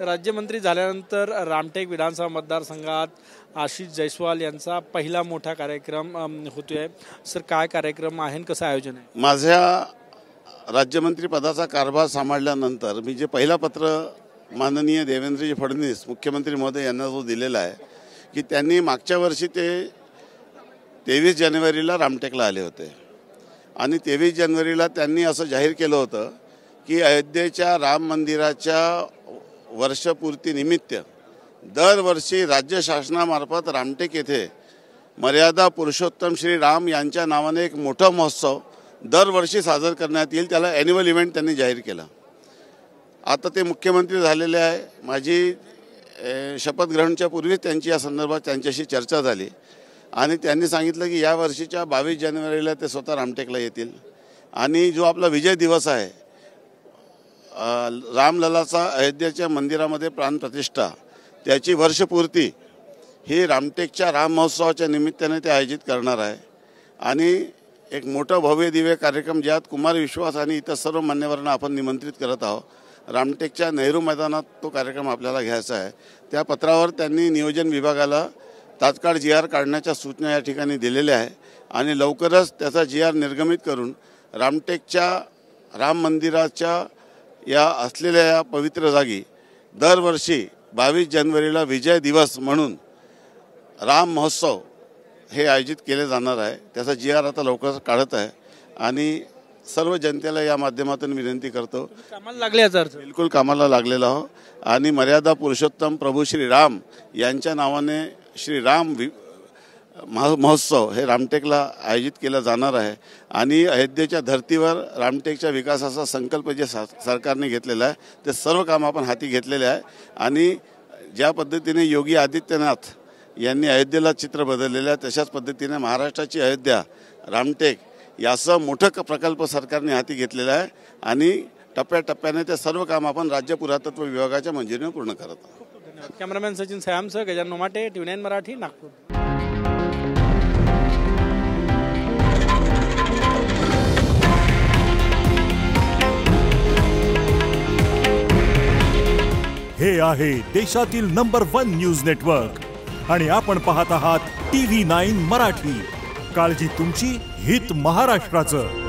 राज्यमंत्री झाल्यानंतर रामटेक विधानसभा मतदारसंघात आशिष जयस्वाल यांचा पहिला मोठा कार्यक्रम होतोय। सर, काय कार्यक्रम आहे, कसं आयोजन आहे? माझ्या राज्यमंत्री पदाचा कारभार सांभाळल्यानंतर मी जे पहिला पत्र माननीय देवेंद्रजी फडणवीस मुख्यमंत्री महोदय यांना जो दिलेला आहे की त्यांनी मागच्या वर्षी ते 23 जानेवारीला रामटेकला आले होते आणि 23 जानेवारीला त्यांनी असं जाहीर केलं होतं की अयोध्येच्या राम मंदिराच्या वर्षपूर्तीनिमित्त दरवर्षी राज्य शासनामार्फत रामटेक येथे मर्यादा पुरुषोत्तम श्री राम यांच्या नावाने एक मोठा महोत्सव दरवर्षी साजरा करण्यात येईल। त्याला ॲन्युअल इव्हेंट त्यांनी जाहीर केला। आता ते मुख्यमंत्री झालेले आहे। माझी शपथग्रहणाच्या पूर्वी त्यांची या संदर्भात त्यांच्याशी चर्चा झाली आणि त्यांनी सांगितलं की या वर्षीच्या 22 जानेवारीला ते स्वतः रामटेकला येतील आणि जो आपला विजय दिवस आहे रामललाचा अयोध्येच्या मंदिरामध्ये प्राणप्रतिष्ठा त्याची वर्षपूर्ती ही रामटेकच्या राम महोत्सवाच्या निमित्ताने ते आयोजित करणार आहे आणि एक मोठा भव्य दिव्य कार्यक्रम ज्यात कुमार विश्वास आणि इतर सर्व मान्यवरांना आपण निमंत्रित करत आहोत। रामटेकच्या नेहरू मैदानात तो कार्यक्रम आपल्याला घ्यायचा आहे। त्या पत्रावर त्यांनी नियोजन विभागाला तात्काळ GR काढण्याच्या सूचना या ठिकाणी दिलेल्या आहे आणि लवकरच त्याचा GR निर्गमित करून रामटेकच्या राम मंदिराच्या या असलेल्या या पवित्र जागी दरवर्षी 22 जानेवारीला विजय दिवस म्हणून राम महोत्सव हे आयोजित केले जाणार आहे। त्याचा GR आता लवकरच काढत आहे आणि सर्व जनतेला या माध्यमातून विनंती करतो, कामाला लागले हजार बिलकुल कामाला लागलेला आहो आणि मर्यादा पुरुषोत्तम प्रभू श्री राम यांच्या नावाने श्री राम महोत्सव हे रामटेकला आयोजित केला जाणार आहे आणि अयोध्येच्या धर्तीवर रामटेकच्या विकासाचा संकल्प जे सरकारने घेतलेला आहे ते सर्व काम आपण हाती घेतलेले आहे आणि ज्या पद्धतीने योगी आदित्यनाथ यांनी अयोध्येला चित्र बदललेलं आहे तशाच पद्धतीने महाराष्ट्राची अयोध्या रामटेक याचं मोठं प्रकल्प सरकारने हाती घेतलेला आहे आणि टप्प्याटप्प्याने ते सर्व काम आपण राज्य पुरातत्व विभागाच्या मंजुरीने पूर्ण करत आहोत। कॅमेरामॅन सचिन सयामसह गजानन नोमाटे, TV9 मराठी, नागपूर। हे आहे देशातील नंबर 1 न्यूज नेटवर्क आणि आपण पाहत आहात TV9 मराठी। काळजी तुमची, हित महाराष्ट्राचं।